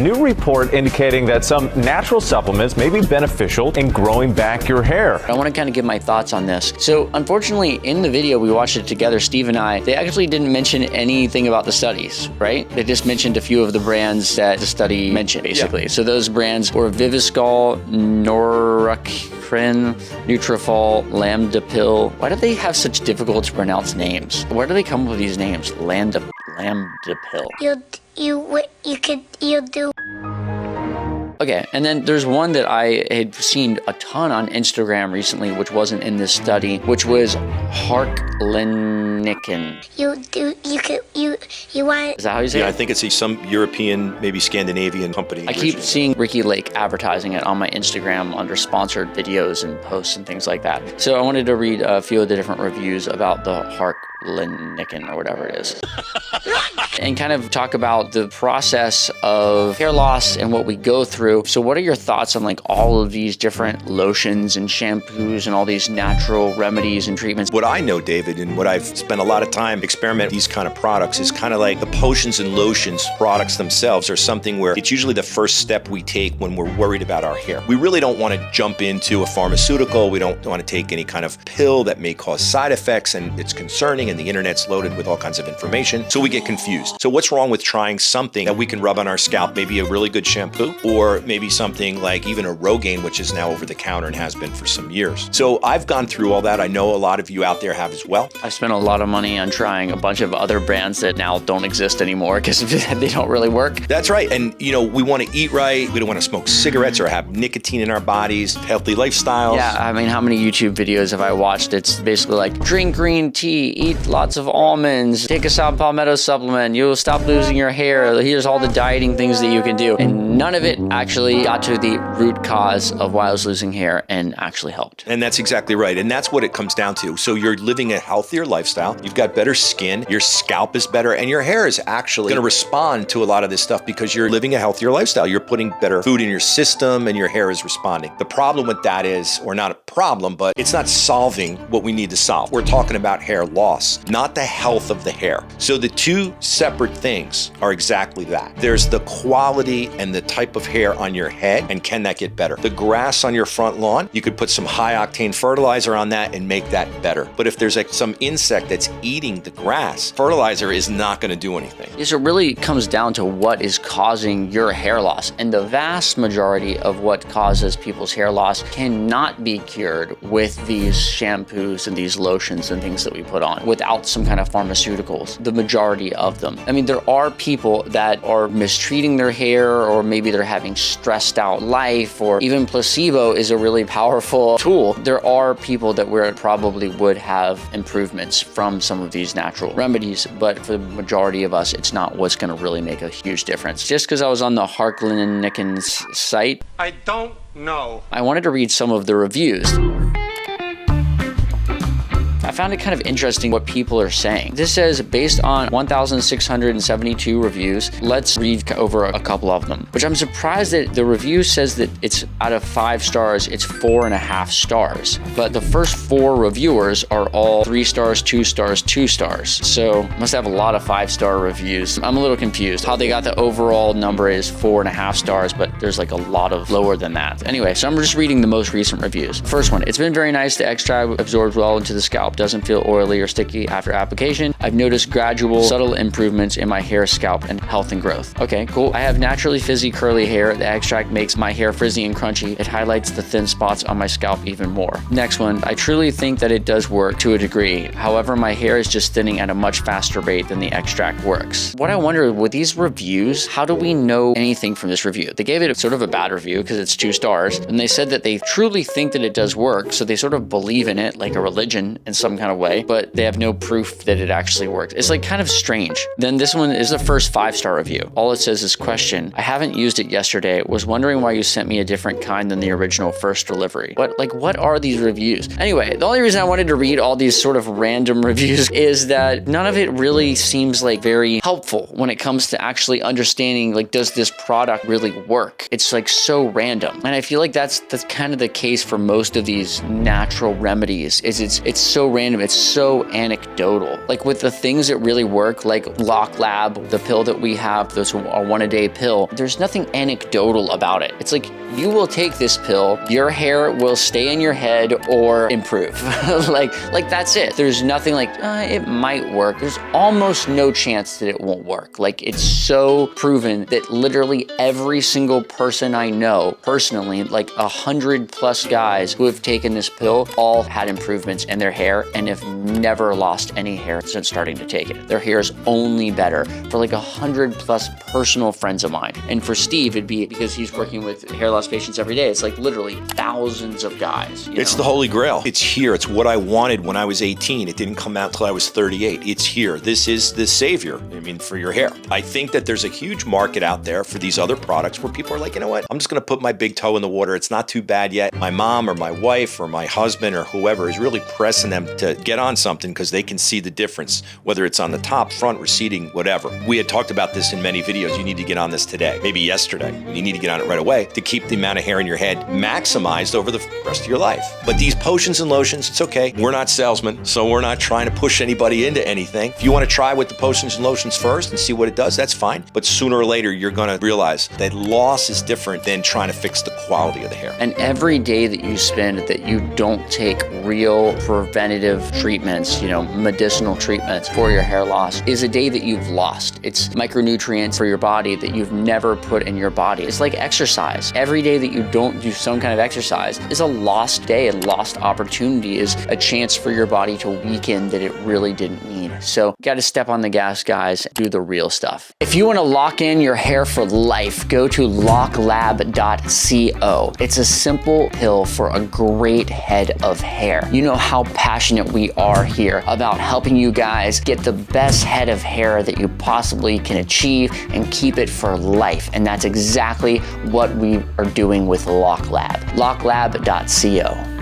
new report indicating that some natural supplements may be beneficial in growing back your hair. I want to kind of give my thoughts on this. So unfortunately, in the video, we watched it together, Steve and I, they actually didn't mention anything about the studies, right? They just mentioned a few of the brands that the study mentioned, basically. Yeah. So those brands were Viviscal, Noracrin, Nutrafol, Lambda Pill. Why do they have such difficult to pronounce names? Where do they come up with these names? Lambda Pill. You do. Okay, and then there's one that I had seen a ton on Instagram recently, which wasn't in this study, which was Harklinikin. You want... Is that how you say it? Yeah, I think it's some European, maybe Scandinavian company. I keep seeing Ricky Lake advertising it on my Instagram under sponsored videos and posts and things like that. So I wanted to read a few of the different reviews about the Harklinikin or whatever it is. And kind of talk about the process of hair loss and what we go through. So what are your thoughts on like all of these different lotions and shampoos and all these natural remedies and treatments? What I know, David, and what I've spent a lot of time experimenting with these kind of products is kind of like the potions and lotions products themselves are something where it's usually the first step we take when we're worried about our hair. We really don't want to jump into a pharmaceutical. We don't want to take any kind of pill that may cause side effects, and it's concerning, and the internet's loaded with all kinds of information. So we get confused. So what's wrong with trying something that we can rub on our scalp, maybe a really good shampoo, or maybe something like even a Rogaine, which is now over the counter and has been for some years. So I've gone through all that. I know a lot of you out there have as well. I've spent a lot of money on trying a bunch of other brands that now don't exist anymore because they don't really work. That's right. And you know, we want to eat right. We don't want to smoke cigarettes or have nicotine in our bodies, healthy lifestyles. Yeah, I mean, how many YouTube videos have I watched? It's basically like drink green tea, eat lots of almonds, take a Sao Palmetto supplement, you'll stop losing your hair. Here's all the dieting things that you can do. And none of it actually got to the root cause of why I was losing hair and actually helped. And that's exactly right. And that's what it comes down to. So you're living a healthier lifestyle. You've got better skin. Your scalp is better. And your hair is actually going to respond to a lot of this stuff because you're living a healthier lifestyle. You're putting better food in your system and your hair is responding. The problem with that is, or not a problem, but it's not solving what we need to solve. We're talking about hair loss, not the health of the hair. So the two separate things are exactly that. There's the quality and the type of hair on your head, and can that get better? The grass on your front lawn, you could put some high octane fertilizer on that and make that better. But if there's like some insect that's eating the grass, fertilizer is not going to do anything. Yes, it really comes down to what is causing your hair loss. And the vast majority of what causes people's hair loss cannot be cured with these shampoos and these lotions and things that we put on without some kind of pharmaceuticals. The majority of them. I mean, there are people that are mistreating their hair, or maybe they're having stressed out life, or even placebo is a really powerful tool. There are people that probably would have improvements from some of these natural remedies, but for the majority of us, it's not what's going to really make a huge difference. Just because I was on the Harklinikin's site, I don't know. I wanted to read some of the reviews. I found it kind of interesting what people are saying. This says, based on 1,672 reviews, let's read over a couple of them, which I'm surprised that the review says that it's out of 5 stars, it's 4.5 stars. But the first 4 reviewers are all 3 stars, 2 stars, 2 stars. So must have a lot of 5-star reviews. I'm a little confused. How they got the overall number is 4.5 stars, but there's like a lot of lower than that. Anyway, so I'm just reading the most recent reviews. First one, it's been very nice. The extract absorbs well into the scalp. Doesn't feel oily or sticky after application. I've noticed gradual, subtle improvements in my hair, scalp, and health and growth. Okay, cool. I have naturally frizzy, curly hair. The extract makes my hair frizzy and crunchy. It highlights the thin spots on my scalp even more. Next one, I truly think that it does work to a degree. However, my hair is just thinning at a much faster rate than the extract works. What I wonder with these reviews, how do we know anything from this review? They gave it sort of a bad review because it's 2 stars, and they said that they truly think that it does work, so they sort of believe in it like a religion in some kind of way, but they have no proof that it actually works. It's like kind of strange. Then this one is the first 5-star review. All it says is, question, I haven't used it yesterday. Was wondering why you sent me a different kind than the original first delivery. What are these reviews? Anyway, the only reason I wanted to read all these sort of random reviews is that none of it really seems like very helpful when it comes to actually understanding, like, does this product really work? It's like so random. And I feel like that's kind of the case for most of these natural remedies, is it's so random. It's so anecdotal. Like with the things that really work, like Lock Lab, the pill that we have, those are 1 a day pill, there's nothing anecdotal about it. It's like, you will take this pill, your hair will stay in your head or improve. like that's it. There's nothing like, it might work. There's almost no chance that it won't work. Like, it's so proven that literally every single person I know personally, like 100+ guys who have taken this pill, all had improvements in their hair and have never lost any hair since starting to take it. Their hair is only better for like 100+ personal friends of mine. And for Steve, it'd be because he's working with hair loss patients every day. It's like literally thousands of guys. It's the holy grail. It's here. It's what I wanted when I was 18. It didn't come out until I was 38. It's here. This is the savior, I mean, for your hair. I think that there's a huge market out there for these other products where people are like, you know what? I'm just going to put my big toe in the water. It's not too bad yet. My mom or my wife or my husband or whoever is really pressing them to get on something because they can see the difference, whether it's on the top, front, receding, whatever. We had talked about this in many videos. You need to get on this today, maybe yesterday. You need to get on it right away to keep the amount of hair in your head maximized over the rest of your life. But these potions and lotions, it's okay. We're not salesmen, so we're not trying to push anybody into anything. If you want to try with the potions and lotions first and see what it does, that's fine. But sooner or later, you're going to realize that loss is different than trying to fix the quality of the hair. And every day that you spend that you don't take real preventative treatments, medicinal treatments for your hair loss is a day that you've lost. It's micronutrients for your body that you've never put in your body. It's like exercise. Every day that you don't do some kind of exercise is a lost day. A lost opportunity is a chance for your body to weaken that it really didn't need. So got to step on the gas, guys. Do the real stuff. If you want to lock in your hair for life, go to locklab.co. It's a simple pill for a great head of hair. You know how passionate we are here about helping you guys get the best head of hair that you possibly can achieve and keep it for life. And that's exactly what we are doing with Lock Lab. locklab.co.